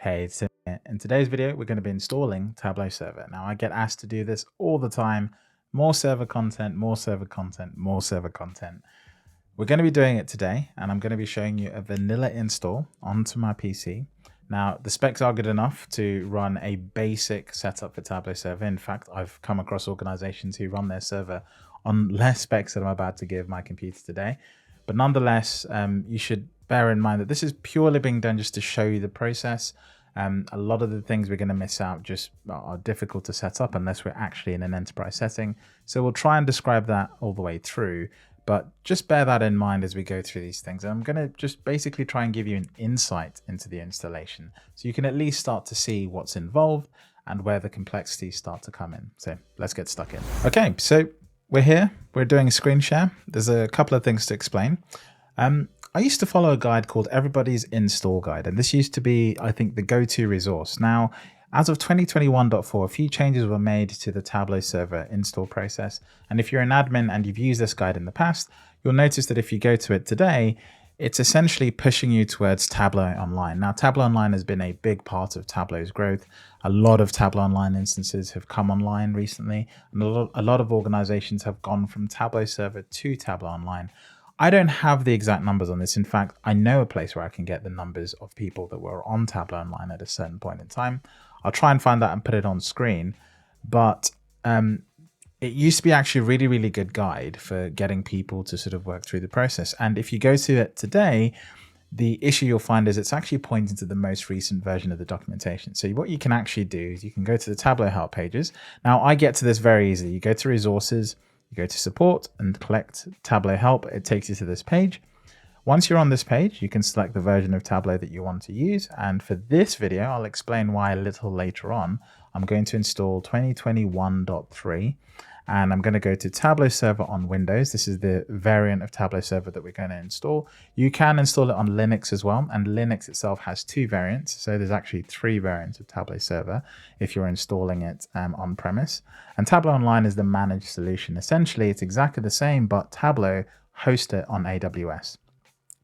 Hey, it's Tim here. In today's video, we're going to be installing Tableau Server. Now, I get asked to do this all the time. More server content, more server content, more server content. We're going to be doing it today, and I'm going to be showing you a vanilla install onto my PC. Now, the specs are good enough to run a basic setup for Tableau Server. In fact, I've come across organizations who run their server on less specs that I'm about to give my computer today. But nonetheless, you should bear in mind that this is purely being done just to show you the process. A lot of the things we're going to miss out just are difficult to set up unless we're actually in an enterprise setting. So we'll try and describe that all the way through, but just bear that in mind as we go through these things. And I'm going to just basically try and give you an insight into the installation so you can at least start to see what's involved and where the complexities start to come in. So let's get stuck in. Okay, so we're here. We're doing a screen share. There's a couple of things to explain. I used to follow a guide called Everybody's Install Guide, and this used to be, I think, the go-to resource. Now, as of 2021.4, a few changes were made to the Tableau Server install process. And if you're an admin and you've used this guide in the past, you'll notice that if you go to it today, it's essentially pushing you towards Tableau Online. Now, Tableau Online has been a big part of Tableau's growth. A lot of Tableau Online instances have come online recently, and a lot of organizations have gone from Tableau Server to Tableau Online. I don't have the exact numbers on this. In fact, I know a place where I can get the numbers of people that were on Tableau Online at a certain point in time. I'll try and find that and put it on screen. But it used to be actually a really, really good guide for getting people to sort of work through the process. And if you go to it today, the issue you'll find is it's actually pointing to the most recent version of the documentation. So what you can actually do is you can go to the Tableau help pages. Now, I get to this very easily. You go to resources, you go to support and collect Tableau help. It takes you to this page. Once you're on this page, you can select the version of Tableau that you want to use. And for this video, I'll explain why a little later on. I'm going to install 2021.3, and I'm going to go to Tableau Server on Windows. This is the variant of Tableau Server that we're going to install. You can install it on Linux as well, and Linux itself has two variants. So there's actually three variants of Tableau Server if you're installing it on premise. And Tableau Online is the managed solution. Essentially, it's exactly the same, but Tableau hosts it on AWS.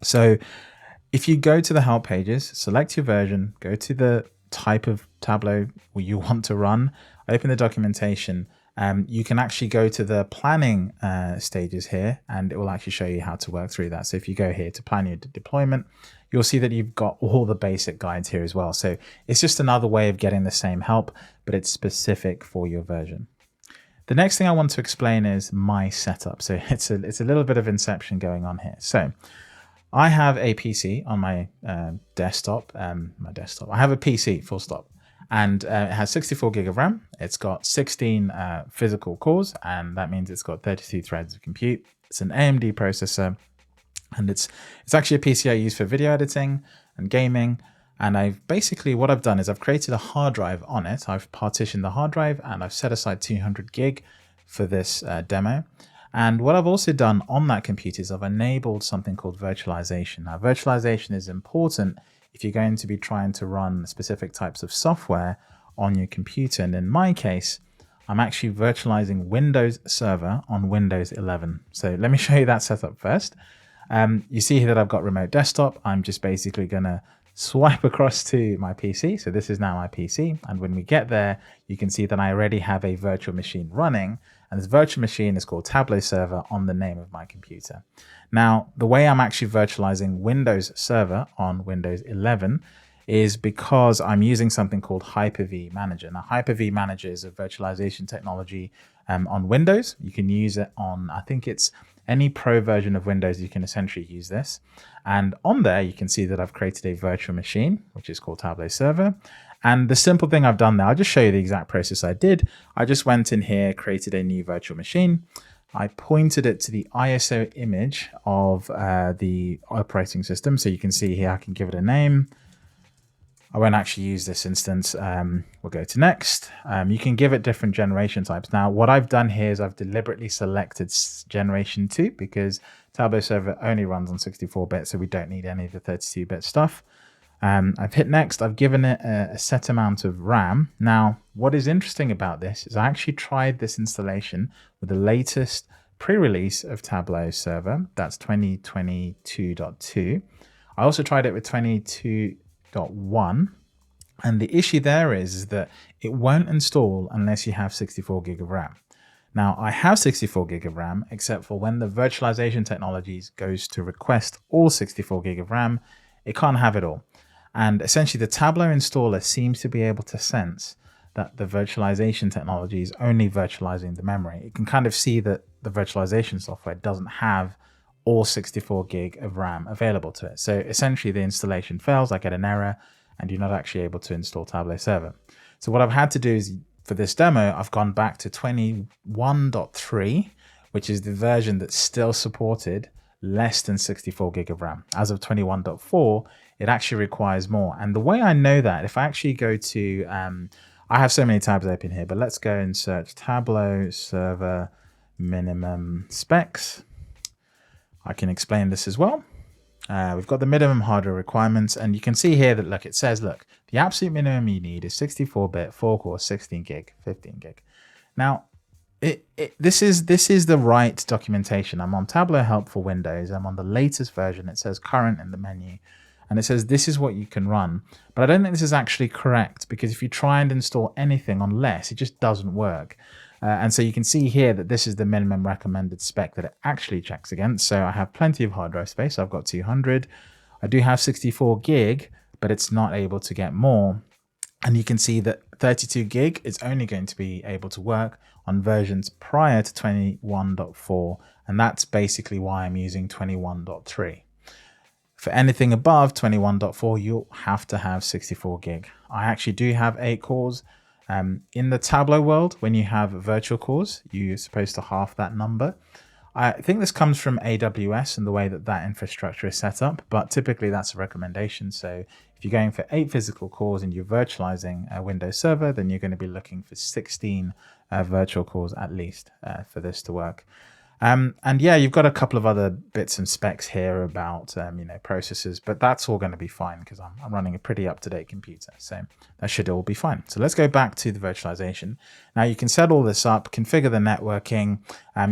So if you go to the help pages, select your version, go to the type of Tableau you want to run, open the documentation. You can actually go to the planning stages here, and it will actually show you how to work through that. So if you go here to plan your deployment, you'll see that you've got all the basic guides here as well. So it's just another way of getting the same help, but it's specific for your version. The next thing I want to explain is my setup. So it's a little bit of inception going on here. So I have a PC on my desktop. I have a PC, full stop. And it has 64 gig of RAM. It's got 16 physical cores, and that means it's got 32 threads of compute. It's an AMD processor, and it's actually a PC I use for video editing and gaming. And what I've done is I've created a hard drive on it. I've partitioned the hard drive, and I've set aside 200 gig for this demo. And what I've also done on that computer is I've enabled something called virtualization. Now, virtualization is important if you're going to be trying to run specific types of software on your computer. And in my case, I'm actually virtualizing Windows Server on Windows 11. So let me show you that setup first. You see here that I've got remote desktop. I'm just basically going to swipe across to my PC. So this is now my PC. And when we get there, you can see that I already have a virtual machine running. And this virtual machine is called Tableau Server on the name of my computer. Now, the way I'm actually virtualizing Windows Server on Windows 11 is because I'm using something called Hyper-V Manager. Now, Hyper-V Manager is a virtualization technology on Windows. You can use it on, I think it's any pro version of Windows, you can essentially use this. And on there, you can see that I've created a virtual machine, which is called Tableau Server. And the simple thing I've done there, I'll just show you the exact process I did. I just went in here, created a new virtual machine. I pointed it to the ISO image of the operating system. So you can see here, I can give it a name. I won't actually use this instance. We'll go to next. You can give it different generation types. Now, what I've done here is I've deliberately selected generation 2 because Tableau Server only runs on 64-bit, so we don't need any of the 32-bit stuff. I've hit next. I've given it a set amount of RAM. Now, what is interesting about this is I actually tried this installation with the latest pre-release of Tableau Server. That's 2022.2. I also tried it with 22.1. And the issue there is that it won't install unless you have 64 gig of RAM. Now, I have 64 gig of RAM, except for when the virtualization technologies goes to request all 64 gig of RAM, it can't have it all. And essentially, the Tableau installer seems to be able to sense that the virtualization technology is only virtualizing the memory. It can kind of see that the virtualization software doesn't have all 64 gig of RAM available to it. So essentially, the installation fails, I get an error, and you're not actually able to install Tableau Server. So what I've had to do is, for this demo, I've gone back to 21.3, which is the version that's still supported less than 64 gig of RAM. As of 21.4, it actually requires more. And the way I know that, if I actually go to, I have so many tabs open here, but let's go and search Tableau Server minimum specs. I can explain this as well. We've got the minimum hardware requirements, and you can see here that, look, it says, look, the absolute minimum you need is 64-bit, 4-core, 16 gig, 15 gig. Now, this is the right documentation. I'm on Tableau Help for Windows. I'm on the latest version. It says current in the menu, and it says this is what you can run. But I don't think this is actually correct, because if you try and install anything on less, it just doesn't work. And so you can see here that this is the minimum recommended spec that it actually checks against. So I have plenty of hard drive space. I've got 200. I do have 64 gig, but it's not able to get more. And you can see that 32 gig is only going to be able to work on versions prior to 21.4. And that's basically why I'm using 21.3. For anything above 21.4, you'll have to have 64 gig. I actually do have 8 cores. In the Tableau world, when you have virtual cores, you're supposed to half that number. I think this comes from AWS and the way that that infrastructure is set up, but typically that's a recommendation. So if you're going for 8 physical cores and you're virtualizing a Windows server, then you're going to be looking for 16 virtual cores at least for this to work. And yeah, you've got a couple of other bits and specs here about processors, but that's all going to be fine because I'm running a pretty up-to-date computer, so that should all be fine. So let's go back to the virtualization. Now you can set all this up, configure the networking,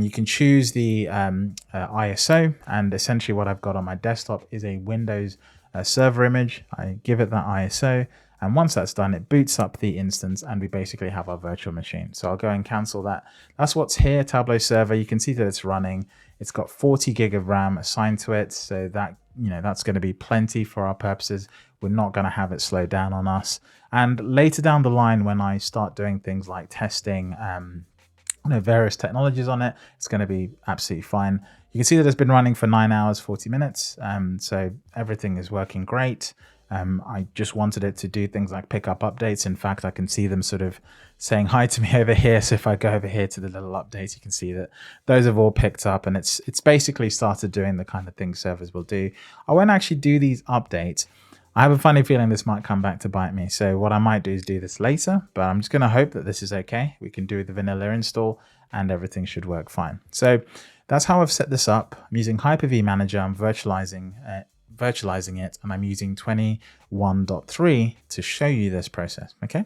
you can choose the ISO, and essentially what I've got on my desktop is a Windows server image. I give it that ISO, and once that's done, it boots up the instance and we basically have our virtual machine. So I'll go and cancel that. That's what's here, Tableau Server. You can see that it's running. It's got 40 gig of RAM assigned to it. So that, that's going to be plenty for our purposes. We're not going to have it slow down on us. And later down the line, when I start doing things like testing, various technologies on it, it's going to be absolutely fine. You can see that it's been running for 9 hours, 40 minutes. So everything is working great. I just wanted it to do things like pick up updates. In fact, I can see them sort of saying hi to me over here. So if I go over here to the little updates, you can see that those have all picked up, and it's basically started doing the kind of things servers will do. I won't actually do these updates. I have a funny feeling this might come back to bite me. So what I might do is do this later, but I'm just going to hope that this is okay. We can do the vanilla install and everything should work fine. So that's how I've set this up. I'm using Hyper-V Manager. I'm virtualizing it, and I'm using 21.3 to show you this process. Okay,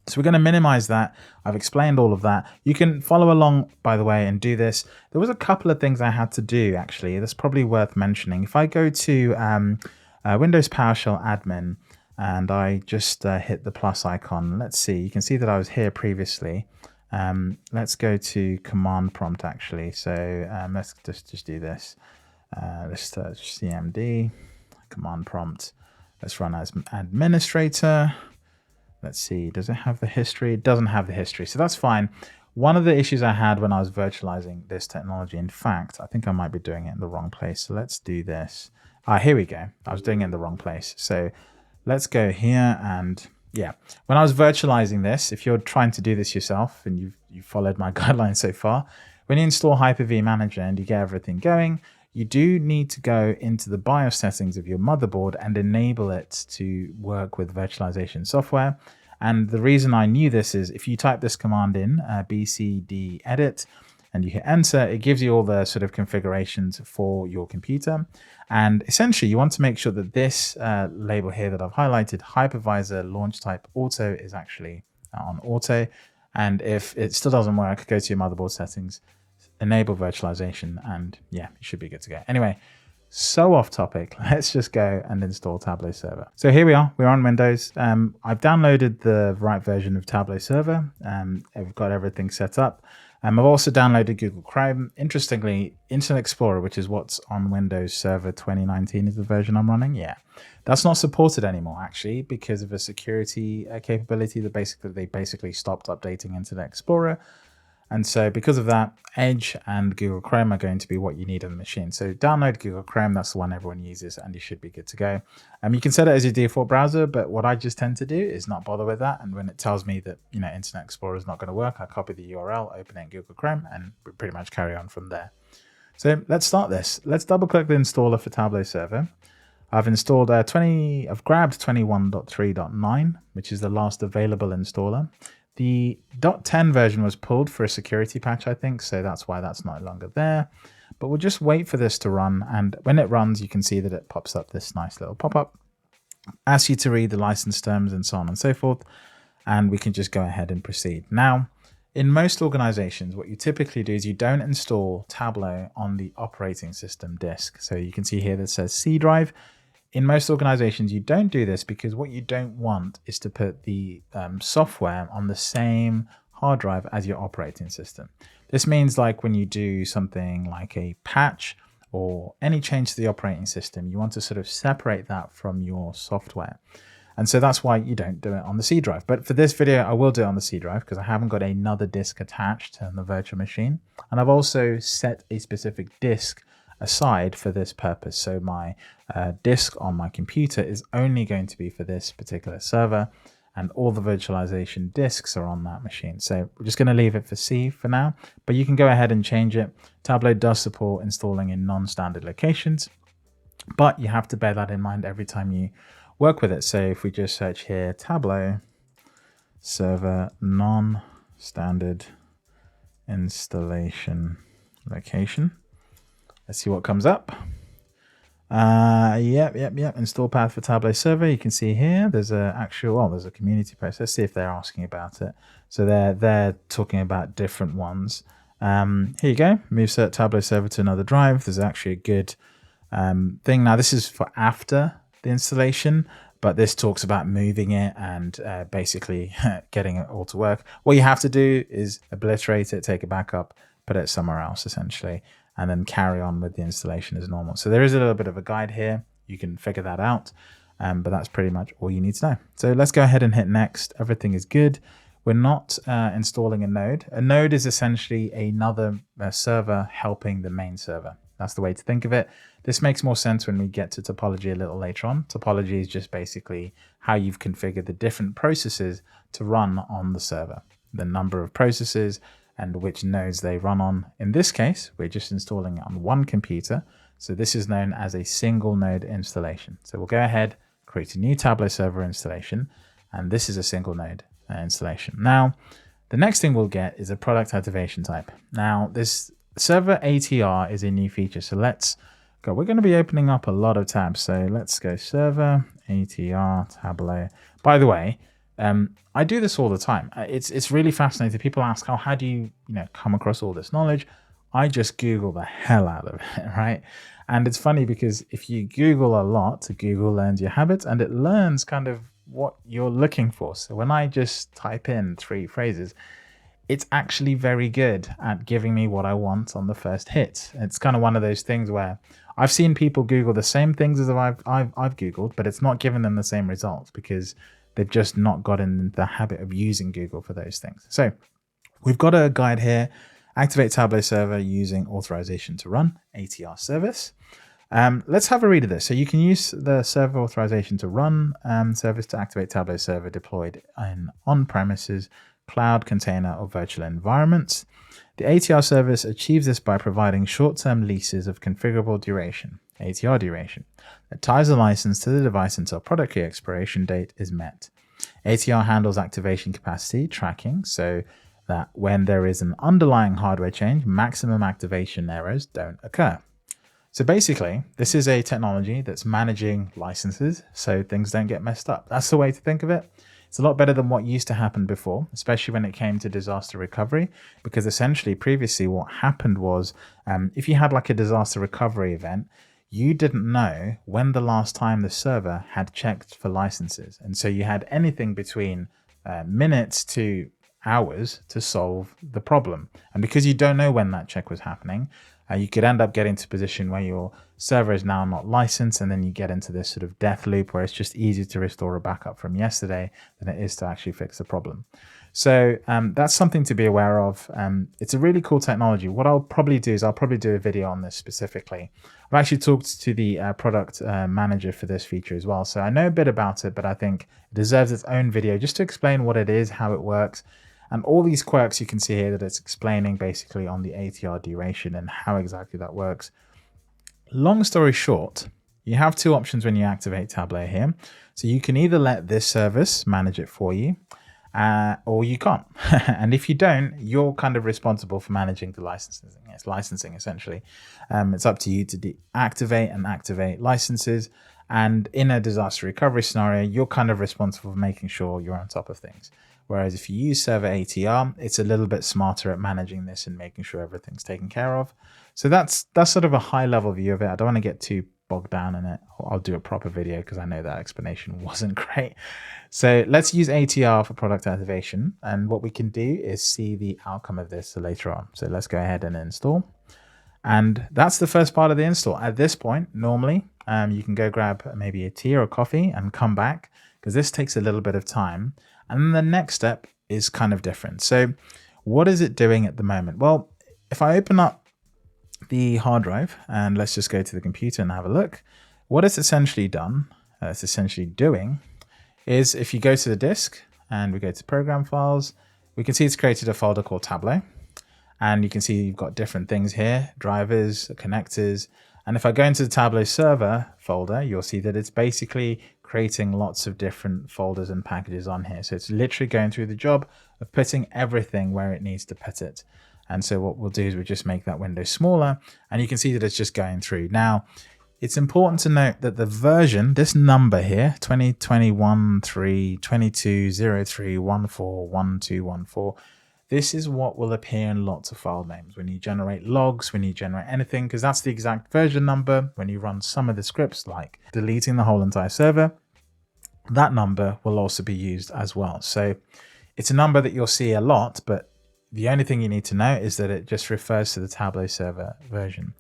so we're going to minimize that. I've explained all of that. You can follow along, by the way, and do this. There was a couple of things I had to do, actually. That's probably worth mentioning. If I go to Windows PowerShell admin and I just hit the plus icon, let's see, you can see that I was here previously. Let's go to command prompt, actually. So let's just do this. Let's search CMD, command prompt. Let's run as administrator. Let's see, does it have the history? It doesn't have the history, so that's fine. One of the issues I had when I was virtualizing this technology, in fact, I think I might be doing it in the wrong place. So let's do this. Here we go. I was doing it in the wrong place. So let's go here, and yeah, when I was virtualizing this, if you're trying to do this yourself and you've followed my guidelines so far, when you install Hyper-V Manager and you get everything going, you do need to go into the BIOS settings of your motherboard and enable it to work with virtualization software. And the reason I knew this is if you type this command in, bcd edit, and you hit enter, it gives you all the sort of configurations for your computer. And essentially, you want to make sure that this label here that I've highlighted, hypervisor launch type auto, is actually on auto. And if it still doesn't work, go to your motherboard settings, enable virtualization, and yeah, you should be good to go. Anyway, so off topic. Let's just go and install Tableau Server. So here we are. We're on Windows. I've downloaded the right version of Tableau Server. I've got everything set up. I've also downloaded Google Chrome. Interestingly, Internet Explorer, which is what's on Windows Server 2019 is the version I'm running. Yeah, that's not supported anymore, actually, because of a security capability that they basically stopped updating Internet Explorer. And so because of that, Edge and Google Chrome are going to be what you need on the machine. So download Google Chrome, that's the one everyone uses, and you should be good to go. You can set it as your default browser, but what I just tend to do is not bother with that. And when it tells me that Internet Explorer is not going to work, I copy the URL, open it in Google Chrome, and pretty much carry on from there. So let's start this. Let's double click the installer for Tableau Server. I've installed I've grabbed 21.3.9, which is the last available installer. The .10 version was pulled for a security patch, I think, so that's why that's no longer there. But we'll just wait for this to run, and when it runs, you can see that it pops up this nice little pop-up, asks you to read the license terms and so on and so forth, and we can just go ahead and proceed. Now, in most organizations, what you typically do is you don't install Tableau on the operating system disk. So you can see here that says C drive. In most organizations, you don't do this because what you don't want is to put the software on the same hard drive as your operating system. This means like when you do something like a patch or any change to the operating system, you want to sort of separate that from your software. And so that's why you don't do it on the C drive. But for this video, I will do it on the C drive because I haven't got another disk attached on the virtual machine. And I've also set a specific disk aside for this purpose. So my disk on my computer is only going to be for this particular server, and all the virtualization disks are on that machine. So we're just going to leave it for C for now, but you can go ahead and change it. Tableau does support installing in non-standard locations, but you have to bear that in mind every time you work with it. So if we just search here, Tableau Server non-standard installation location. Let's see what comes up. Yep. Install path for Tableau Server. You can see here there's there's a community post. Let's see if they're asking about it. So they're talking about different ones. Here you go. Move Tableau Server to another drive. There's actually a good thing. Now this is for after the installation, but this talks about moving it and basically getting it all to work. What you have to do is obliterate it, take it back up, put it somewhere else essentially, and then carry on with the installation as normal. So there is a little bit of a guide here. You can figure that out, but that's pretty much all you need to know. So let's go ahead and hit next. Everything is good. We're not installing a node. A node is essentially another server helping the main server. That's the way to think of it. This makes more sense when we get to topology a little later on. Topology is just basically how you've configured the different processes to run on the server, the number of processes, and which nodes they run on. In this case, we're just installing it on one computer. So this is known as a single node installation. So we'll go ahead, create a new Tableau Server installation, and this is a single node installation. Now, the next thing we'll get is a product activation type. Now, this server ATR is a new feature. So let's go. We're going to be opening up a lot of tabs. So let's go server ATR Tableau. By the way, I do this all the time. It's really fascinating. People ask, oh, how do you come across all this knowledge? I just Google the hell out of it, right? And it's funny because if you Google a lot, Google learns your habits and it learns kind of what you're looking for. So when I just type in 3 phrases, it's actually very good at giving me what I want on the first hit. It's kind of one of those things where I've seen people Google the same things as I've Googled, but it's not giving them the same results because they've just not gotten the habit of using Google for those things. So we've got a guide here. Activate Tableau Server using authorization to run, ATR service. Let's have a read of this. So you can use the server authorization to run service to activate Tableau Server deployed in on-premises, cloud, container, or virtual environments. The ATR service achieves this by providing short-term leases of configurable duration, ATR duration, that ties the license to the device until product key expiration date is met. ATR handles activation capacity tracking so that when there is an underlying hardware change, maximum activation errors don't occur. So basically, this is a technology that's managing licenses so things don't get messed up. That's the way to think of it. It's a lot better than what used to happen before, especially when it came to disaster recovery, because essentially previously what happened was if you had like a disaster recovery event, you didn't know when the last time the server had checked for licenses. And so you had anything between minutes to hours to solve the problem. And because you don't know when that check was happening, you could end up getting to a position where your server is now not licensed, and then you get into this sort of death loop where it's just easier to restore a backup from yesterday than it is to actually fix the problem. So that's something to be aware of. It's a really cool technology. What I'll probably do is I'll probably do a video on this specifically. I've actually talked to the product manager for this feature as well. So I know a bit about it, but I think it deserves its own video just to explain what it is, how it works, and all these quirks you can see here that it's explaining basically on the ATR duration and how exactly that works. Long story short, you have two options when you activate Tableau here. So you can either let this service manage it for you, or you can't. And if you don't, you're kind of responsible for managing the licensing. It's licensing essentially. It's up to you to deactivate and activate licenses. And in a disaster recovery scenario, you're kind of responsible for making sure you're on top of things. Whereas if you use server ATR, it's a little bit smarter at managing this and making sure everything's taken care of. So that's sort of a high level view of it. I don't want to get too bogged down in it. I'll do a proper video because I know that explanation wasn't great. So let's use ATR for product activation. And what we can do is see the outcome of this later on. So let's go ahead and install. And that's the first part of the install. At this point, normally you can go grab maybe a tea or a coffee and come back, because this takes a little bit of time. And then the next step is kind of different. So what is it doing at the moment? Well, if I open up the hard drive and let's just go to the computer and have a look, what it's essentially done, it's essentially doing, is if you go to the disk and we go to program files, we can see it's created a folder called Tableau. And you can see you've got different things here, drivers, connectors. And if I go into the Tableau server folder, you'll see that it's basically creating lots of different folders and packages on here. So it's literally going through the job of putting everything where it needs to put it. And so what we'll do is we'll just make that window smaller, and you can see that it's just going through. Now, it's important to note that the version, this number here, 2021.3.22.03.14.12.14, this is what will appear in lots of file names when you generate logs, when you generate anything, because that's the exact version number. When you run some of the scripts like deleting the whole entire server, that number will also be used as well. So it's a number that you'll see a lot, but the only thing you need to know is that it just refers to the Tableau server version.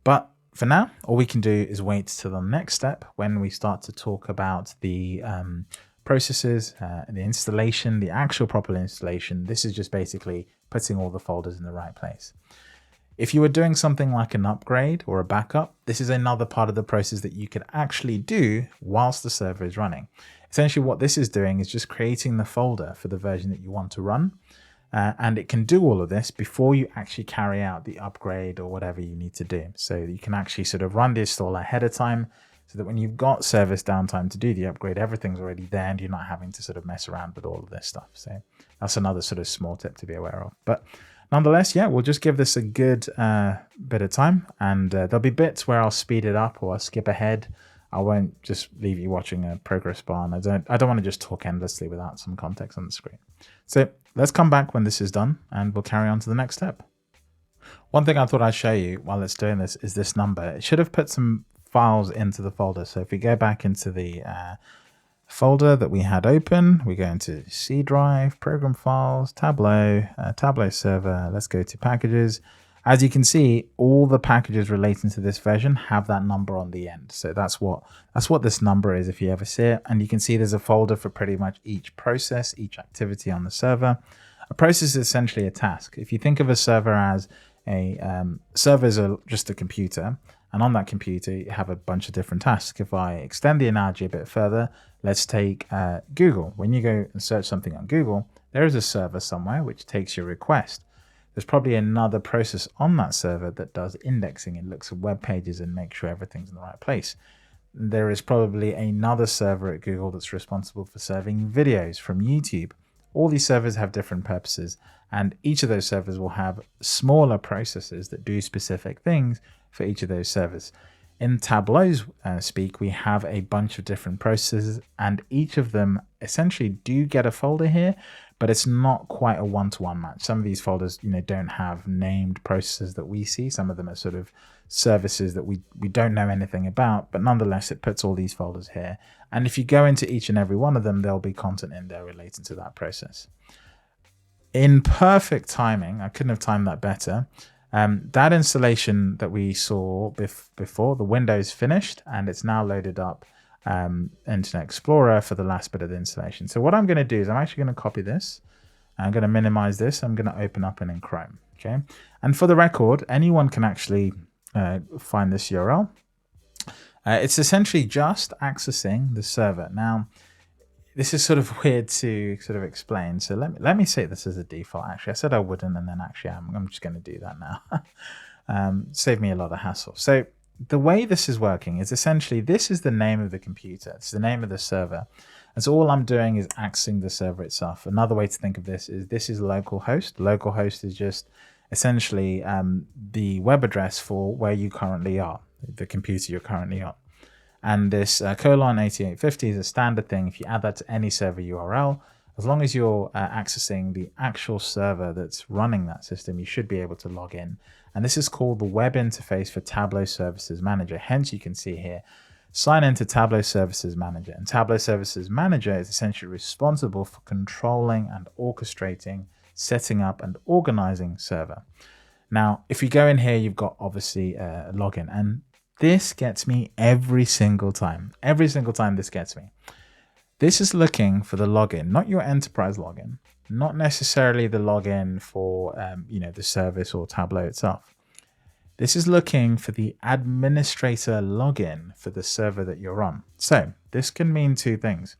But for now, all we can do is wait till the next step when we start to talk about the processes, the installation, the actual proper installation. This is just basically putting all the folders in the right place. If you were doing something like an upgrade or a backup, this is another part of the process that you could actually do whilst the server is running. Essentially what this is doing is just creating the folder for the version that you want to run. And it can do all of this before you actually carry out the upgrade or whatever you need to do. So you can actually sort of run the install ahead of time, so that when you've got service downtime to do the upgrade, everything's already there and you're not having to sort of mess around with all of this stuff. So that's another sort of small tip to be aware of. But nonetheless, yeah, we'll just give this a good bit of time, and there'll be bits where I'll speed it up or I'll skip ahead. I won't just leave you watching a progress bar, and I don't want to just talk endlessly without some context on the screen. So let's come back when this is done and we'll carry on to the next step. One thing I thought I'd show you while it's doing this is this number. It should have put some files into the folder. So if we go back into the folder that we had open, we go into C drive, program files, Tableau, Tableau server. Let's go to packages. As you can see, all the packages relating to this version have that number on the end. So that's what this number is if you ever see it. And you can see there's a folder for pretty much each process, each activity on the server. A process is essentially a task. If you think of a server as server is just a computer, and on that computer you have a bunch of different tasks. If I extend the analogy a bit further, let's take Google. When you go and search something on Google, there is a server somewhere which takes your request. There's probably another process on that server that does indexing and looks at web pages and makes sure everything's in the right place. There is probably another server at Google that's responsible for serving videos from YouTube. All these servers have different purposes, and each of those servers will have smaller processes that do specific things for each of those servers. In Tableau's speak, we have a bunch of different processes, and each of them essentially do get a folder here, but it's not quite a one-to-one match. Some of these folders, don't have named processes that we see. Some of them are sort of services that we don't know anything about, but nonetheless, it puts all these folders here. And if you go into each and every one of them, there'll be content in there relating to that process. In perfect timing, I couldn't have timed that better. That installation that we saw before, the window's finished and it's now loaded up Internet Explorer for the last bit of the installation. So what I'm going to do is I'm actually going to copy this. I'm going to minimize this. I'm going to open up in Chrome. Okay. And for the record, anyone can actually find this URL. It's essentially just accessing the server. Now, this is sort of weird to sort of explain. So let me say this as a default. Actually, I said I wouldn't, and then actually I'm just going to do that now. Save me a lot of hassle. So the way this is working is essentially this is the name of the computer. It's the name of the server. And so all I'm doing is accessing the server itself. Another way to think of this is localhost. Localhost is just essentially the web address for where you currently are, the computer you're currently on. And this colon 8850 is a standard thing. If you add that to any server URL, as long as you're accessing the actual server that's running that system, you should be able to log in. And this is called the web interface for Tableau Services Manager. Hence, you can see here, sign into Tableau Services Manager. And Tableau Services Manager is essentially responsible for controlling and orchestrating, setting up and organizing server. Now, if you go in here, you've got obviously a login, and this gets me every single time. Every single time this gets me. This is looking for the login, not your enterprise login, not necessarily the login for the service or Tableau itself. This is looking for the administrator login for the server that you're on. So this can mean two things.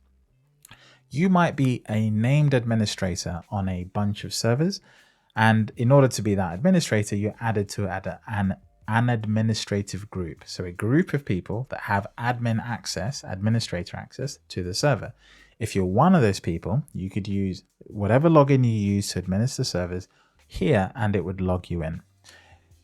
You might be a named administrator on a bunch of servers, and in order to be that administrator, you're added to an administrative group. So a group of people that have administrator access to the server. If you're one of those people, you could use whatever login you use to administer servers here, and it would log you in.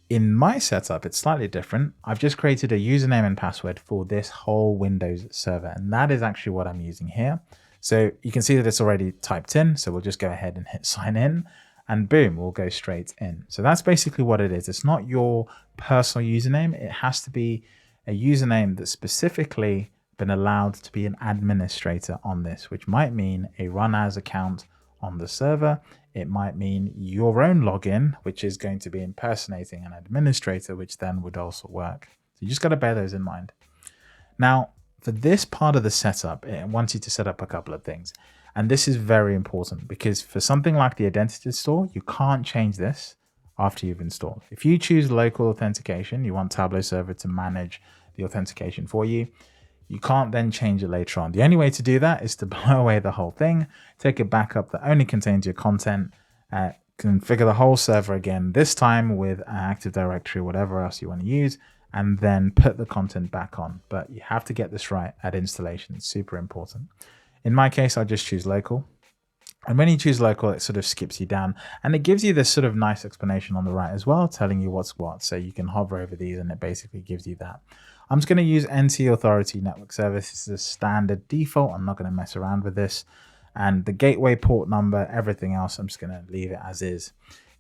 In my setup, it's slightly different. I've just created a username and password for this whole Windows server, and that is actually what I'm using here. So you can see that it's already typed in. So we'll just go ahead and hit sign in. And boom, we'll go straight in. So that's basically what it is. It's not your personal username. It has to be a username that's specifically been allowed to be an administrator on this, which might mean a run as account on the server. It might mean your own login, which is going to be impersonating an administrator, which then would also work. So you just got to bear those in mind. Now, for this part of the setup, it wants you to set up a couple of things. And this is very important because for something like the identity store, you can't change this after you've installed. If you choose local authentication, you want Tableau Server to manage the authentication for you. You can't then change it later on. The only way to do that is to blow away the whole thing, take a backup that only contains your content, configure the whole server again, this time with Active Directory, whatever else you want to use, and then put the content back on. But you have to get this right at installation. It's super important. In my case, I just choose local. And when you choose local, it sort of skips you down. And it gives you this sort of nice explanation on the right as well, telling you what's what. So you can hover over these and it basically gives you that. I'm just going to use NT Authority Network Service. This is a standard default. I'm not going to mess around with this. And the gateway port number, everything else, I'm just going to leave it as is.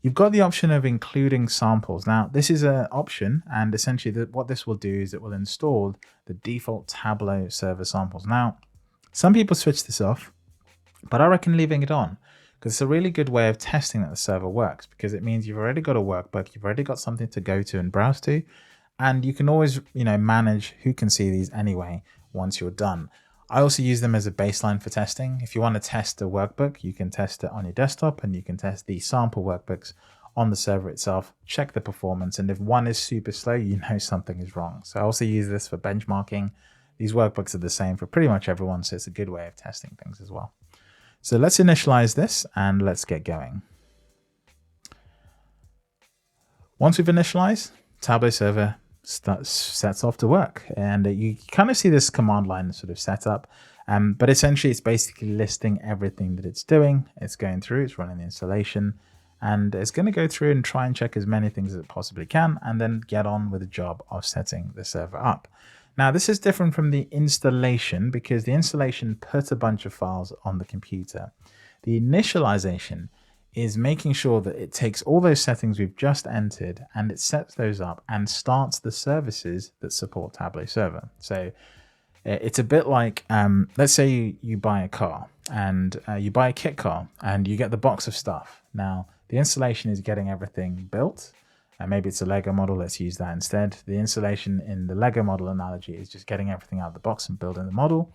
You've got the option of including samples. Now, this is an option, and essentially what this will do is it will install the default Tableau server samples. Now, some people switch this off, but I reckon leaving it on because it's a really good way of testing that the server works, because it means you've already got a workbook, you've already got something to go to and browse to, and you can always, manage who can see these anyway once you're done. I also use them as a baseline for testing. If you want to test a workbook, you can test it on your desktop and you can test the sample workbooks on the server itself, check the performance, and if one is super slow, you know something is wrong. So I also use this for benchmarking. These workbooks are the same for pretty much everyone, so it's a good way of testing things as well. So let's initialize this and let's get going. Once we've initialized, Tableau Server sets off to work, and you kind of see this command line sort of set up, but essentially it's basically listing everything that it's doing. It's going through, it's running the installation, and it's going to go through and try and check as many things as it possibly can, and then get on with the job of setting the server up. Now, this is different from the installation because the installation puts a bunch of files on the computer. The initialization is making sure that it takes all those settings we've just entered and it sets those up and starts the services that support Tableau Server. So it's a bit like, let's say you buy a car and you buy a kit car and you get the box of stuff. Now, the installation is getting everything built. Maybe it's a Lego model, let's use that instead. The installation in the Lego model analogy is just getting everything out of the box and building the model.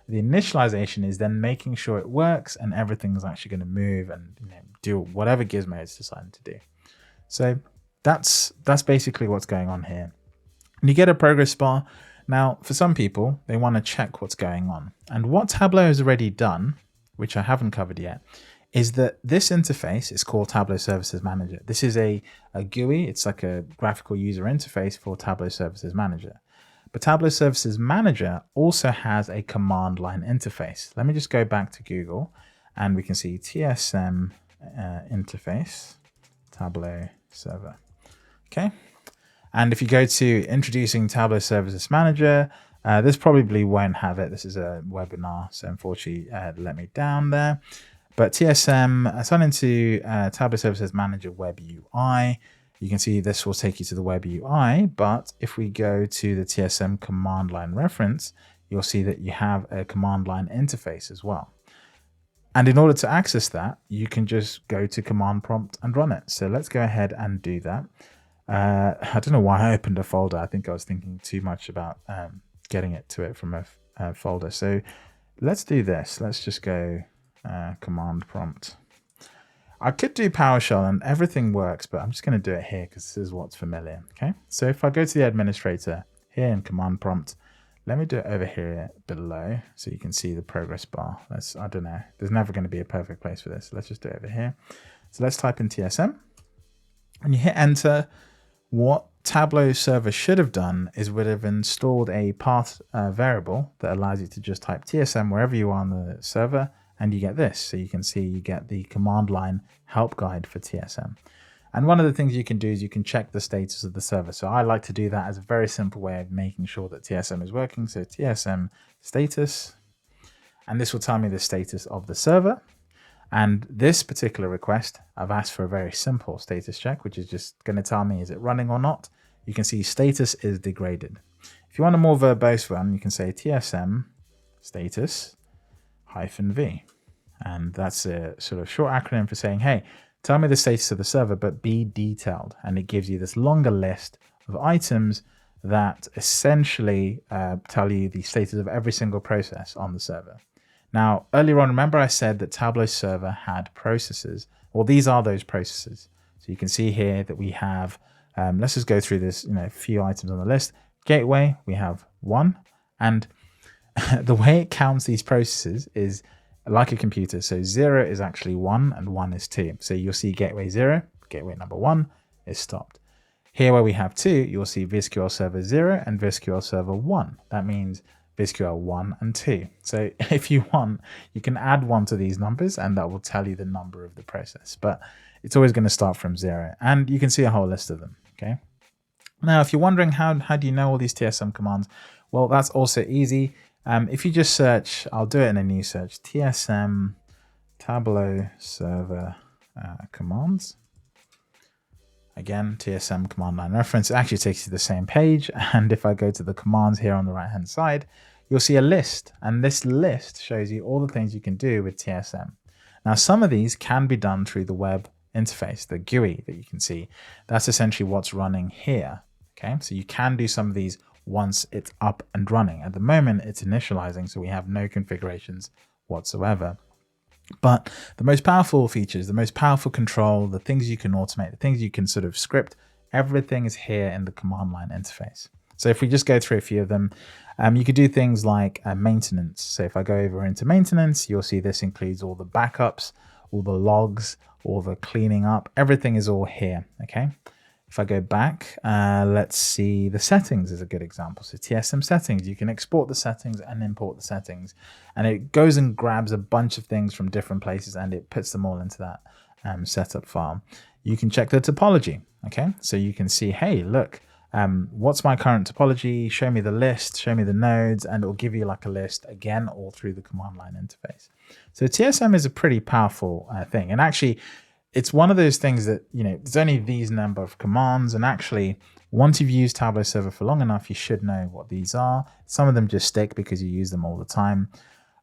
The initialization is then making sure it works and everything's actually going to move and do whatever gizmo it's decided to do. So that's basically what's going on here. And you get a progress bar. Now, for some people, they want to check what's going on. And what Tableau has already done, which I haven't covered yet, is that this interface is called Tableau Services Manager. This is a GUI. It's like a graphical user interface for Tableau Services Manager. But Tableau Services Manager also has a command line interface. Let me just go back to Google and we can see TSM interface, Tableau Server. Okay. And if you go to introducing Tableau Services Manager, this probably won't have it. This is a webinar, so unfortunately let me down there. But TSM, sign into Tableau Services Manager Web UI. You can see this will take you to the Web UI, but if we go to the TSM command line reference, you'll see that you have a command line interface as well. And in order to access that, you can just go to command prompt and run it. So let's go ahead and do that. I don't know why I opened a folder. I think I was thinking too much about getting it to it from a folder. So let's do this. Let's just go command prompt. I could do PowerShell and everything works, but I'm just going to do it here because this is what's familiar. Okay, so if I go to the administrator here in command prompt, let me do it over here below so you can see the progress bar. I don't know, there's never going to be a perfect place for this. Let's just do it over here. So let's type in TSM and you hit enter. What Tableau Server should have done is would have installed a path variable that allows you to just type TSM wherever you are on the server, and you get this. So you can see you get the command line help guide for TSM. And one of the things you can do is you can check the status of the server. So I like to do that as a very simple way of making sure that TSM is working. So TSM status, and this will tell me the status of the server. And this particular request, I've asked for a very simple status check, which is just going to tell me is it running or not. You can see status is degraded. If you want a more verbose one, you can say TSM status -v. And that's a sort of short acronym for saying, hey, tell me the status of the server, but be detailed. And it gives you this longer list of items that essentially tell you the status of every single process on the server. Now, earlier on, remember I said that Tableau Server had processes. Well, these are those processes. So you can see here that we have, let's just go through this, few items on the list. Gateway, we have 1. And the way it counts these processes is like a computer. So 0 is actually 1 and 1 is 2. So you'll see gateway 0, gateway number 1 is stopped. Here where we have 2, you'll see VSQL Server 0 and VSQL Server 1. That means VSQL 1 and 2. So if you want, you can add 1 to these numbers and that will tell you the number of the process. But it's always going to start from 0. And you can see a whole list of them. Okay. Now, if you're wondering how do you know all these TSM commands? Well, that's also easy. If you just search, I'll do it in a new search, TSM Tableau Server commands. Again, TSM command line reference. It actually takes you to the same page. And if I go to the commands here on the right hand side, you'll see a list. And this list shows you all the things you can do with TSM. Now, some of these can be done through the web interface, the GUI that you can see. That's essentially what's running here. Okay, so you can do some of these once it's up and running. At the moment, it's initializing, so we have no configurations whatsoever. But the most powerful features, the most powerful control, the things you can automate, the things you can sort of script, everything is here in the command line interface. So if we just go through a few of them, you could do things like maintenance. So if I go over into maintenance, you'll see this includes all the backups, all the logs, all the cleaning up, everything is all here, okay? If I go back, let's see, the settings is a good example. So TSM settings, you can export the settings and import the settings, and it goes and grabs a bunch of things from different places and it puts them all into that setup file. You can check the topology. Okay, so you can see, hey, look, what's my current topology? Show me the list, show me the nodes, and it will give you like a list again, all through the command line interface. So TSM is a pretty powerful thing. And actually, it's one of those things that, there's only these number of commands. And actually, once you've used Tableau Server for long enough, you should know what these are. Some of them just stick because you use them all the time.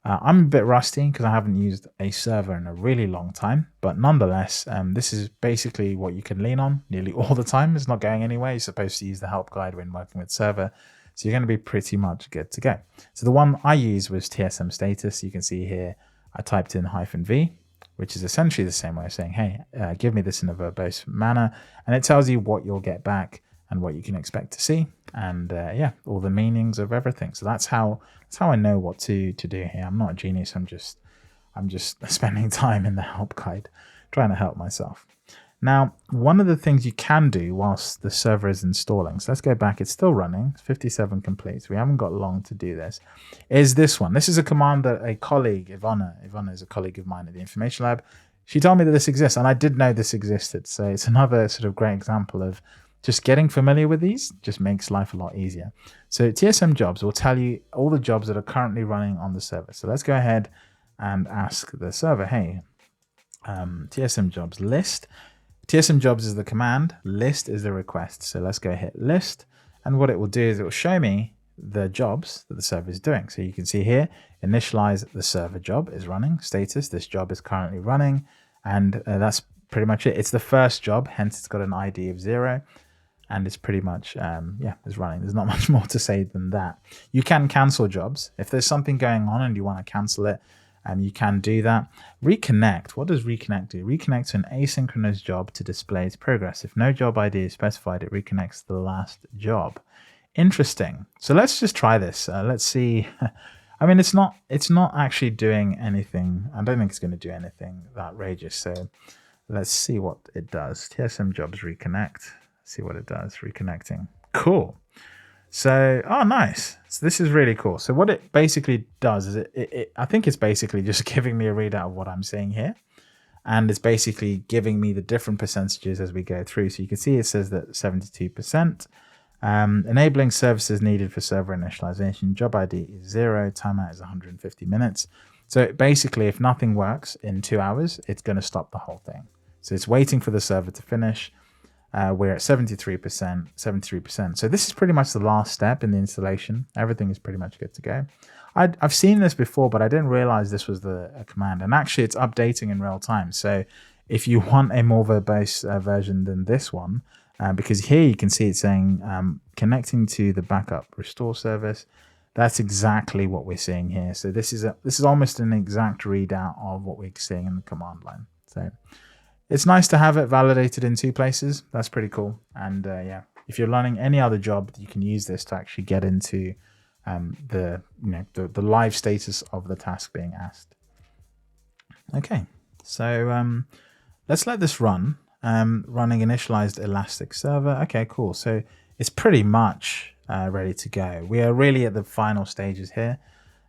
I'm a bit rusty because I haven't used a server in a really long time, but nonetheless, this is basically what you can lean on nearly all the time. It's not going anywhere. You're supposed to use the help guide when working with server, so you're going to be pretty much good to go. So the one I used was TSM status. You can see here, I typed in -v, which is essentially the same way of saying, hey, give me this in a verbose manner, and it tells you what you'll get back and what you can expect to see, and yeah, all the meanings of everything. So that's how I know what to do here. I'm not a genius. I'm just spending time in the help guide, trying to help myself. Now, one of the things you can do whilst the server is installing, so let's go back. It's still running. It's 57 complete. We haven't got long to do this. Is this one? This is a command that a colleague, Ivana is a colleague of mine at the Information Lab. She told me that this exists, and I did know this existed. So it's another sort of great example of just getting familiar with these just makes life a lot easier. So TSM jobs will tell you all the jobs that are currently running on the server. So let's go ahead and ask the server, hey, TSM jobs list. TSM jobs is the command, list is the request. So let's go hit list. And what it will do is it will show me the jobs that the server is doing. So you can see here, initialize the server job is running, status, this job is currently running. And that's pretty much it. It's the first job, hence it's got an ID of 0. And it's pretty much, yeah, it's running. There's not much more to say than that. You can cancel jobs. If there's something going on and you want to cancel it, you can do that. Reconnect. What does reconnect do? Reconnect to an asynchronous job to display its progress. If no job ID is specified, it reconnects to the last job. Interesting. So let's just try this. Let's see. I mean, it's not actually doing anything. I don't think it's going to do anything that outrageous. So let's see what it does. TSM jobs reconnect. See what it does. Reconnecting. Cool. So, oh, nice. So this is really cool. So what it basically does is I think it's basically just giving me a readout of what I'm seeing here. And it's basically giving me the different percentages as we go through. So you can see it says that 72%. Enabling services needed for server initialization. Job ID is 0. Timeout is 150 minutes. So basically, if nothing works in 2 hours, it's going to stop the whole thing. So it's waiting for the server to finish. We're at 73%. So this is pretty much the last step in the installation. Everything is pretty much good to go. I've seen this before, but I didn't realize this was a command. And actually, it's updating in real time. So if you want a more verbose version than this one, because here you can see it saying connecting to the backup restore service. That's exactly what we're seeing here. So this is almost an exact readout of what we're seeing in the command line. So it's nice to have it validated in 2 places. That's pretty cool. And yeah, if you're running any other job, you can use this to actually get into the live status of the task being asked. Okay, so let's let this run. Running initialized Elastic server. Okay, cool. So it's pretty much ready to go. We are really at the final stages here.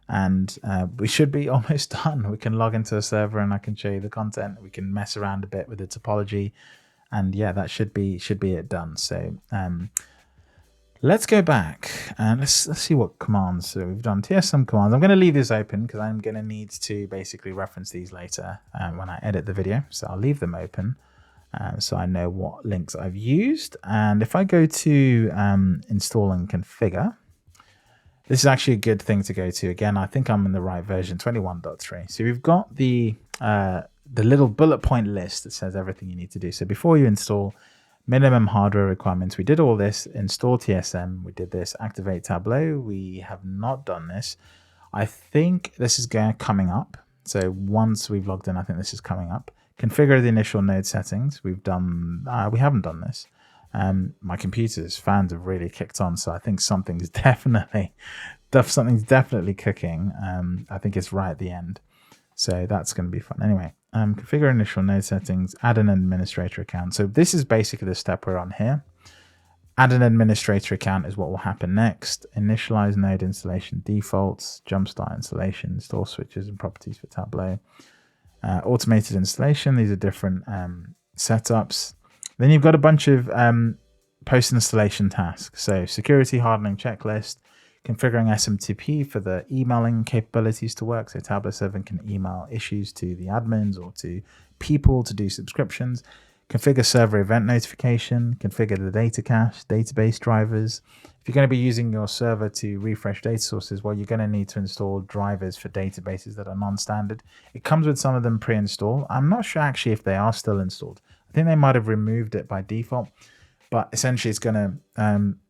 And we should be almost done. We can log into a server and I can show you the content. We can mess around a bit with the topology, and yeah, that should be it done. So let's go back and let's see what commands. So we've done TSM commands. I'm going to leave this open because I'm going to need to basically reference these later when I edit the video. So I'll leave them open so I know what links I've used. And if I go to install and configure. This is actually a good thing to go to. Again, I think I'm in the right version, 21.3. So we've got the little bullet point list that says everything you need to do. So before you install, minimum hardware requirements. We did all this. Install TSM. We did this. Activate Tableau. We have not done this. I think this is coming up. So once we've logged in, I think this is coming up. Configure the initial node settings. We haven't done this. My computer's fans have really kicked on, so I think something's definitely cooking. I think it's right at the end, so that's going to be fun. Anyway, configure initial node settings, add an administrator account. So this is basically the step we're on here. Add an administrator account is what will happen next. Initialize node installation defaults, jumpstart installation, install switches and properties for Tableau. Automated installation, these are different setups. Then you've got a bunch of post-installation tasks. So security hardening checklist, configuring SMTP for the emailing capabilities to work. So Tableau 7 can email issues to the admins or to people to do subscriptions. Configure server event notification, configure the data cache, database drivers. If you're going to be using your server to refresh data sources, well, you're going to need to install drivers for databases that are non-standard. It comes with some of them pre-installed. I'm not sure actually if they are still installed. I think they might have removed it by default, but essentially it's going to,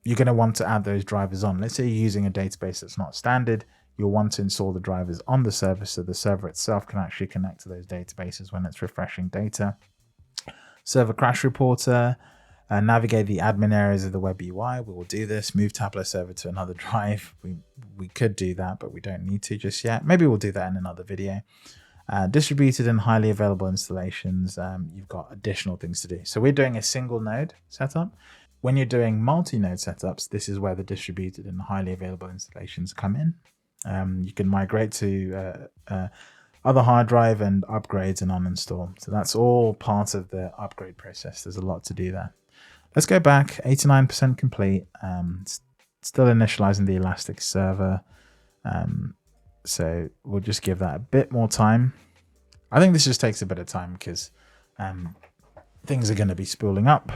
you're going to want to add those drivers on. Let's say you're using a database that's not standard. You'll want to install the drivers on the server so the server itself can actually connect to those databases when it's refreshing data. Server crash reporter, navigate the admin areas of the web UI. We will do this. Move Tableau server to another drive. We could do that, but we don't need to just yet. Maybe we'll do that in another video. Distributed and highly available installations. You've got additional things to do. So we're doing a single node setup. When you're doing multi-node setups, this is where the distributed and highly available installations come in. You can migrate to other hard drive and upgrades and uninstall. So that's all part of the upgrade process. There's a lot to do there. Let's go back, 89% complete. Still initializing the Elastic server. So we'll just give that a bit more time. I think this just takes a bit of time because things are going to be spooling up.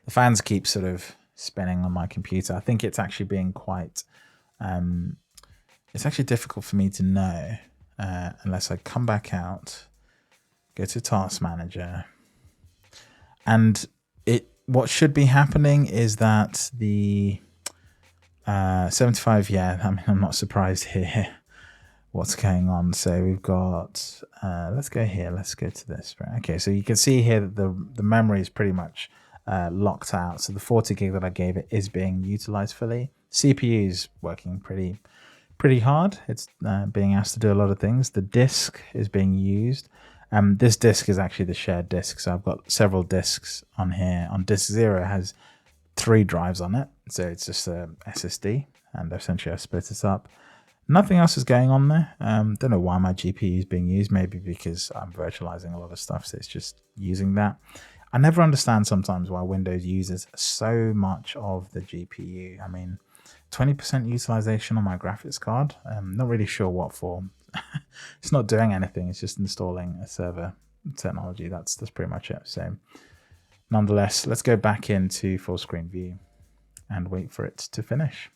The fans keep sort of spinning on my computer. I think it's actually being quite, it's actually difficult for me to know. Unless I come back out, go to Task Manager, and what should be happening is that the 75, yeah, I mean, I'm not surprised here what's going on. So we've got, let's go here, let's go to this. Right? Okay, so you can see here that the memory is pretty much locked out. So the 40 gig that I gave it is being utilized fully. CPU is working pretty hard. It's being asked to do a lot of things. The disk is being used. This disk is actually the shared disk. So I've got several disks on here. On disk 0 it has 3 drives on it. So it's just a SSD, and essentially I split it up. Nothing else is going on there. Don't know why my GPU is being used. Maybe because I'm virtualizing a lot of stuff, so it's just using that. I never understand sometimes why Windows uses so much of the GPU. I mean, 20% utilization on my graphics card. I'm not really sure what for. It's not doing anything. It's just installing a server technology. That's pretty much it. So nonetheless, let's go back into full screen view and wait for it to finish.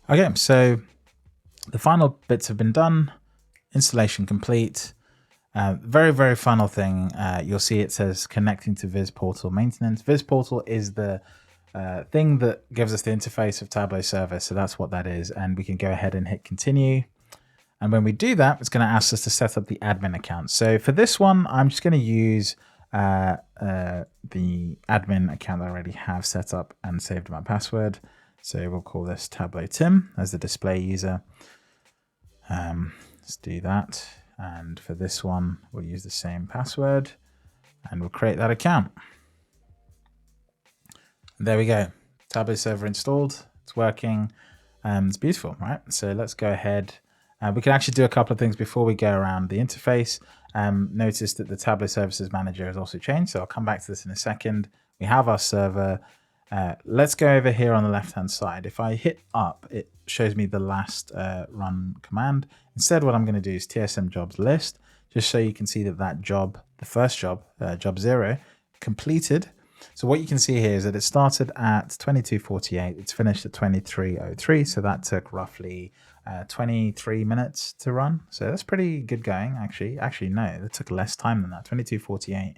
Okay, so the final bits have been done. Installation complete. Very, very final thing. You'll see it says connecting to Viz Portal maintenance. Viz Portal is the thing that gives us the interface of Tableau Service. So that's what that is. And we can go ahead and hit continue. And when we do that, it's going to ask us to set up the admin account. So for this one, I'm just going to use the admin account that I already have set up and saved my password. So we'll call this Tableau Tim as the display user. Let's do that. And for this one, we'll use the same password and we'll create that account. There we go. Tableau server installed. It's working. It's beautiful, right? So let's go ahead. We can actually do a couple of things before we go around the interface. Notice that the Tableau Services Manager has also changed. So I'll come back to this in a second. We have our server. Let's go over here on the left-hand side. If I hit up, it shows me the last run command. Instead, what I'm going to do is TSM jobs list, just so you can see that that job, the first job, job 0, completed. So what you can see here is that it started at 22:48. It's finished at 23:03. So that took roughly 23 minutes to run. So that's pretty good going, actually. Actually, no, it took less time than that. 22:48.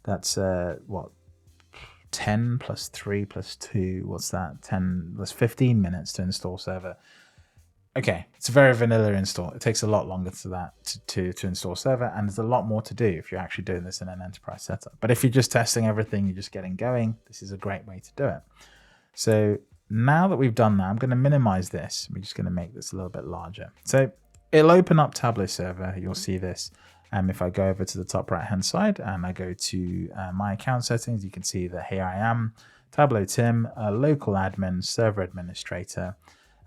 That's what? 10 plus 3 plus 2, what's that? 10 plus 15 minutes to install server. Okay, it's a very vanilla install. It takes a lot longer to install server, and there's a lot more to do if you're actually doing this in an enterprise setup. But if you're just testing everything, you're just getting going, this is a great way to do it. So now that we've done that, I'm going to minimize this. We're just going to make this a little bit larger. So it'll open up Tableau Server. You'll see this. If I go over to the top right hand side and I go to my account settings, you can see that here I am. Tableau Tim, a local admin, server administrator.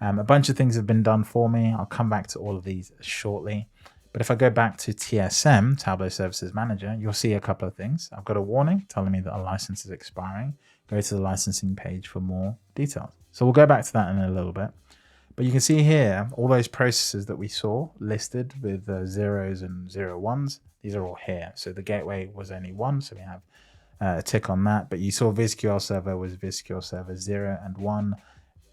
A bunch of things have been done for me. I'll come back to all of these shortly. But if I go back to TSM, Tableau Services Manager, you'll see a couple of things. I've got a warning telling me that a license is expiring. Go to the licensing page for more details. So we'll go back to that in a little bit. But you can see here, all those processes that we saw listed with zeros and 01s, these are all here. So the gateway was only one, so we have a tick on that. But you saw VisQL Server was VisQL Server 0 and 1.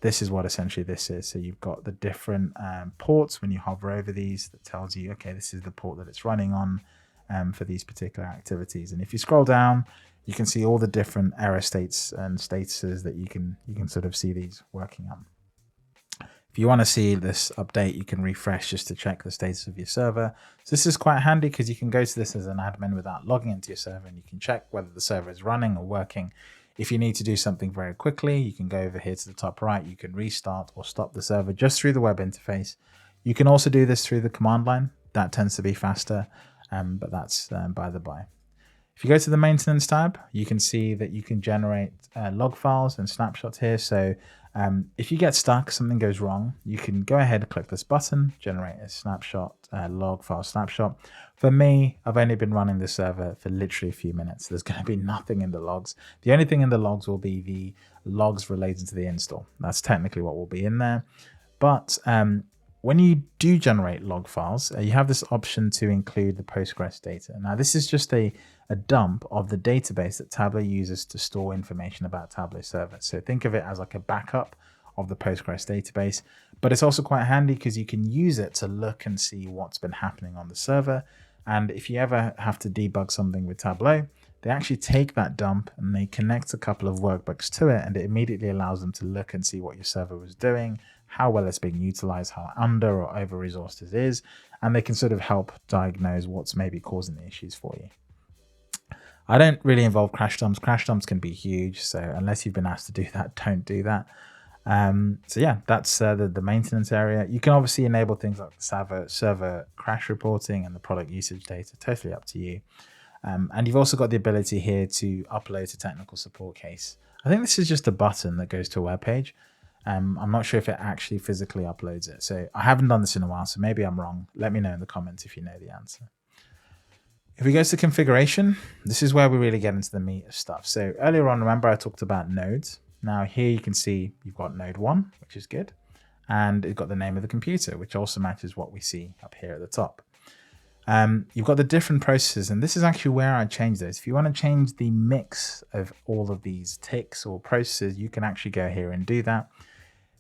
This is what essentially this is. So you've got the different ports when you hover over these that tells you, okay, this is the port that it's running on for these particular activities. And if you scroll down, you can see all the different error states and statuses that you can sort of see these working on. If you want to see this update, you can refresh just to check the status of your server. So this is quite handy because you can go to this as an admin without logging into your server, and you can check whether the server is running or working. If you need to do something very quickly, you can go over here to the top right. You can restart or stop the server just through the web interface. You can also do this through the command line. That tends to be faster, but that's by the by. If you go to the maintenance tab, you can see that you can generate log files and snapshots here. So if you get stuck, something goes wrong, you can go ahead and click this button, generate a snapshot, log file snapshot. For me, I've only been running the server for literally a few minutes. There's going to be nothing in the logs. The only thing in the logs will be the logs related to the install. That's technically what will be in there. But when you do generate log files, you have this option to include the Postgres data. Now, this is just a dump of the database that Tableau uses to store information about Tableau Server. So think of it as like a backup of the Postgres database, but it's also quite handy because you can use it to look and see what's been happening on the server. And if you ever have to debug something with Tableau, they actually take that dump and they connect a couple of workbooks to it, and it immediately allows them to look and see what your server was doing, how well it's being utilized, how under or over resourced it is, and they can sort of help diagnose what's maybe causing the issues for you. I don't really involve crash dumps. Crash dumps can be huge, so unless you've been asked to do that, don't do that. So yeah, that's the maintenance area. You can obviously enable things like the server crash reporting and the product usage data, totally up to you. And you've also got the ability here to upload a technical support case. I think this is just a button that goes to a web page. I'm not sure if it actually physically uploads it. So I haven't done this in a while, so maybe I'm wrong. Let me know in the comments if you know the answer. If we go to configuration, this is where we really get into the meat of stuff. So earlier on, remember I talked about nodes. Now here you can see you've got node 1, which is good. And it's got the name of the computer, which also matches what we see up here at the top. You've got the different processes, and this is actually where I change those. If you want to change the mix of all of these ticks or processes, you can actually go here and do that.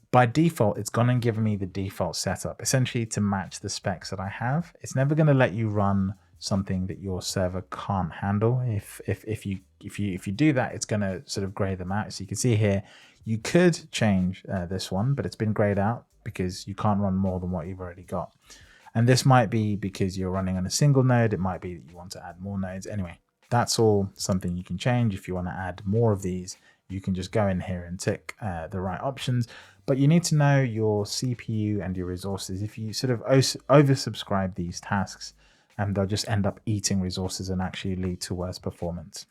By default, it's going to give me the default setup, essentially to match the specs that I have. It's never going to let you run something that your server can't handle. If you do that, it's going to sort of grey them out. So you can see here, you could change this one, but it's been grayed out because you can't run more than what you've already got. And this might be because you're running on a single node. It might be that you want to add more nodes. Anyway, that's all something you can change. If you want to add more of these, you can just go in here and tick the right options. But you need to know your CPU and your resources. If you sort of oversubscribe these tasks, they'll just end up eating resources and actually lead to worse performance.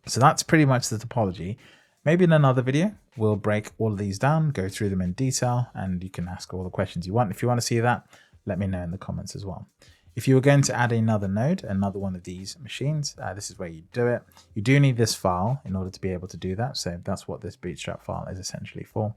So that's pretty much the topology. Maybe in another video, we'll break all of these down, go through them in detail, and you can ask all the questions you want. If you want to see that, let me know in the comments as well. If you were going to add another node, another one of these machines, this is where you do it. You do need this file in order to be able to do that. So that's what this bootstrap file is essentially for.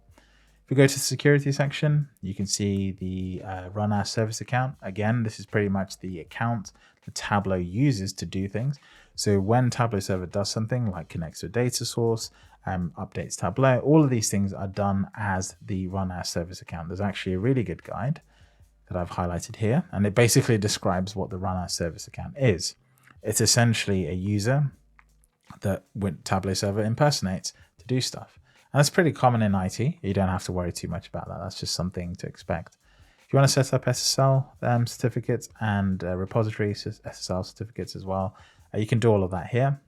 If we go to the security section, you can see the run as service account. Again, this is pretty much the account that Tableau uses to do things. So when Tableau Server does something like connects to a data source, updates Tableau, all of these things are done as the run as service account. There's actually a really good guide that I've highlighted here, and it basically describes what the run as service account is. It's essentially a user that Tableau Server impersonates to do stuff. And that's pretty common in IT. You don't have to worry too much about that. That's just something to expect. If you want to set up SSL certificates and repository SSL certificates as well, you can do all of that here.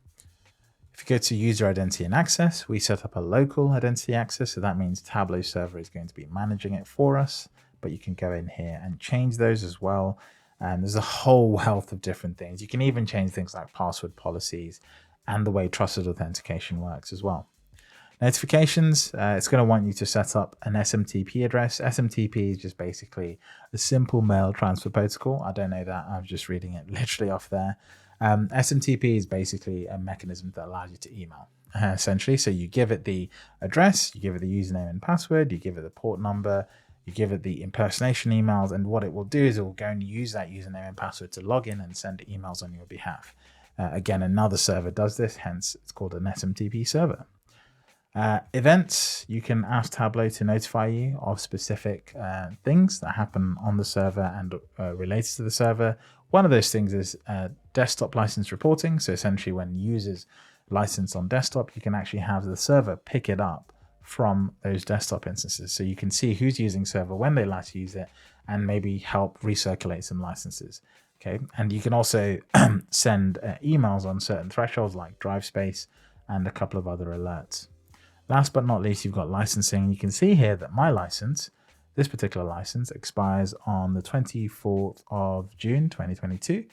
If you go to user identity and access, we set up a local identity access. So that means Tableau Server is going to be managing it for us, but you can go in here and change those as well. And there's a whole wealth of different things. You can even change things like password policies and the way trusted authentication works as well. Notifications, it's going to want you to set up an SMTP address. SMTP is just basically a simple mail transfer protocol. I don't know that. I'm just reading it literally off there. SMTP is basically a mechanism that allows you to email, essentially. So you give it the address, you give it the username and password, you give it the port number, you give it the impersonation emails, and what it will do is it will go and use that username and password to log in and send emails on your behalf. Again, another server does this, hence it's called an SMTP server. Events, you can ask Tableau to notify you of specific things that happen on the server and related to the server. One of those things is desktop license reporting. So essentially when users license on desktop, you can actually have the server pick it up from those desktop instances. So you can see who's using server, when they last use it, and maybe help recirculate some licenses. Okay, and you can also send emails on certain thresholds like drive space and a couple of other alerts. Last but not least, you've got licensing. You can see here that my license, this particular license, expires on the 24th of June 2022,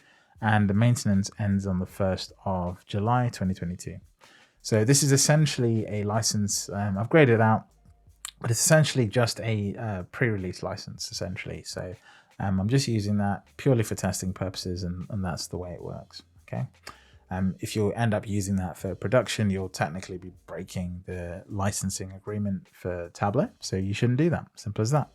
and the maintenance ends on the 1st of July 2022. So this is essentially a license I've graded out, but it's essentially just a pre-release license, essentially. So I'm just using that purely for testing purposes, and that's the way it works. Okay. If you end up using that for production, you'll technically be breaking the licensing agreement for Tableau. So you shouldn't do that. Simple as that.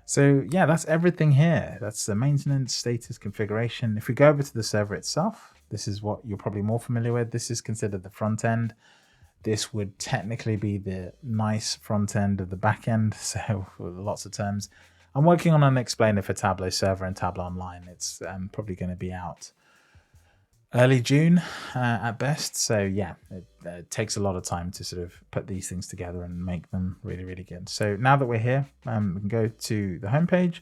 So yeah, that's everything here. That's the maintenance, status, configuration. If we go over to the server itself, this is what you're probably more familiar with. This is considered the front end. This would technically be the nice front end of the back end. So lots of terms. I'm working on an explainer for Tableau Server and Tableau Online. It's probably going to be out early June at best. So yeah, it takes a lot of time to sort of put these things together and make them really, really good. So now that we're here, we can go to the homepage.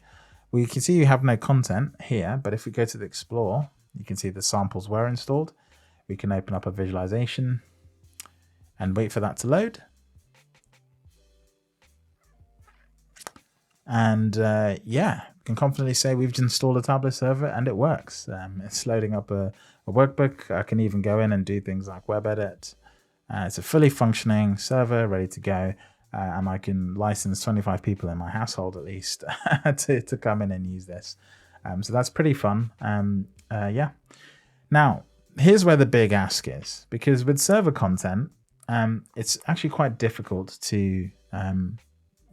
We can see you have no content here, but if we go to the Explore, you can see the samples were installed. We can open up a visualization and wait for that to load. And yeah, can confidently say we've installed a Tableau server and it works. It's loading up a workbook. I can even go in and do things like web edit. It's a fully functioning server ready to go. And I can license 25 people in my household at least to come in and use this. So that's pretty fun. Yeah. Now, here's where the big ask is, because with server content, it's actually quite difficult to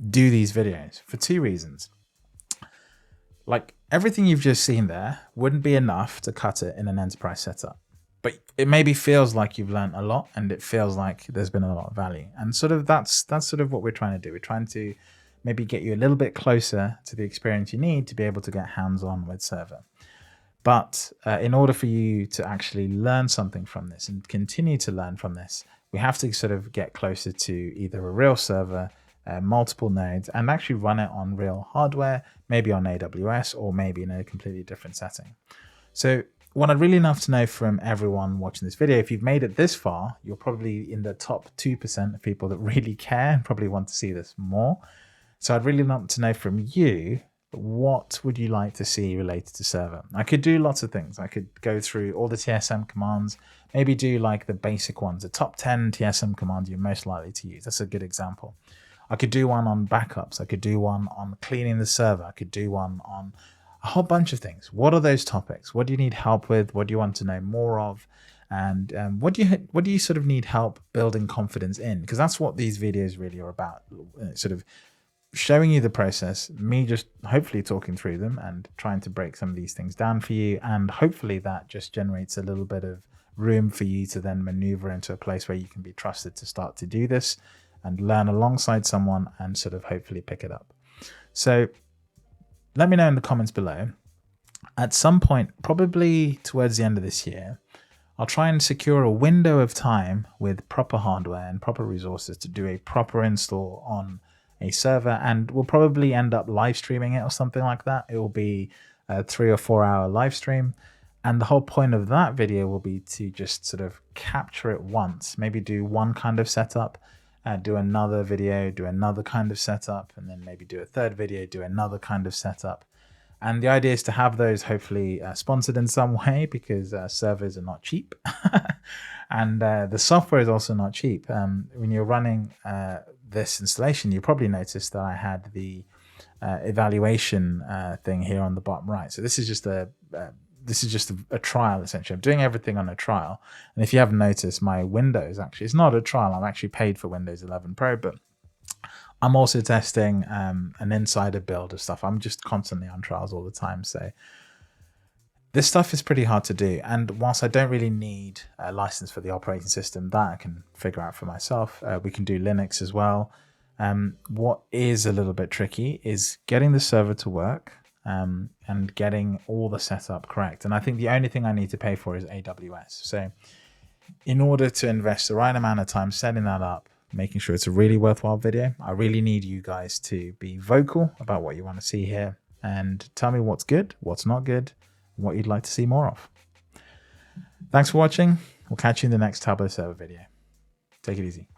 do these videos for two reasons. Like everything you've just seen there wouldn't be enough to cut it in an enterprise setup, but it maybe feels like you've learned a lot and it feels like there's been a lot of value. And sort of that's sort of what we're trying to do. We're trying to maybe get you a little bit closer to the experience you need to be able to get hands-on with server. But in order for you to actually learn something from this and continue to learn from this, we have to sort of get closer to either a real server, multiple nodes, and actually run it on real hardware, maybe on AWS or maybe in a completely different setting. So what I'd really love to know from everyone watching this video, if you've made it this far, you're probably in the top 2% of people that really care and probably want to see this more. So I'd really love to know from you, what would you like to see related to server? I could do lots of things. I could go through all the TSM commands, maybe do like the basic ones, the top 10 TSM commands you're most likely to use. That's a good example. I could do one on backups. I could do one on cleaning the server. I could do one on a whole bunch of things. What are those topics? What do you need help with? What do you want to know more of? And what do you sort of need help building confidence in? Because that's what these videos really are about, sort of showing you the process, me just hopefully talking through them and trying to break some of these things down for you. And hopefully that just generates a little bit of room for you to then maneuver into a place where you can be trusted to start to do this and learn alongside someone and sort of hopefully pick it up. So let me know in the comments below. At some point, probably towards the end of this year, I'll try and secure a window of time with proper hardware and proper resources to do a proper install on a server, and we'll probably end up live streaming it or something like that. It will be a 3 or 4 hour live stream. And the whole point of that video will be to just sort of capture it once, maybe do one kind of setup, do another video, do another kind of setup, and then maybe do a third video, do another kind of setup. And the idea is to have those hopefully sponsored in some way, because servers are not cheap. And the software is also not cheap. When you're running this installation, you probably noticed that I had the evaluation thing here on the bottom right. So this is just a trial, essentially. I'm doing everything on a trial. And if you haven't noticed, my Windows, actually, it's not a trial. I'm actually paid for Windows 11 Pro, but I'm also testing an insider build of stuff. I'm just constantly on trials all the time. So this stuff is pretty hard to do. And whilst I don't really need a license for the operating system, that I can figure out for myself. We can do Linux as well. What is a little bit tricky is getting the server to work and getting all the setup correct. And I think the only thing I need to pay for is AWS. So in order to invest the right amount of time setting that up, making sure it's a really worthwhile video, I really need you guys to be vocal about what you want to see here and tell me what's good, what's not good, what you'd like to see more of. Thanks for watching. We'll catch you in the next Tableau Server video. Take it easy.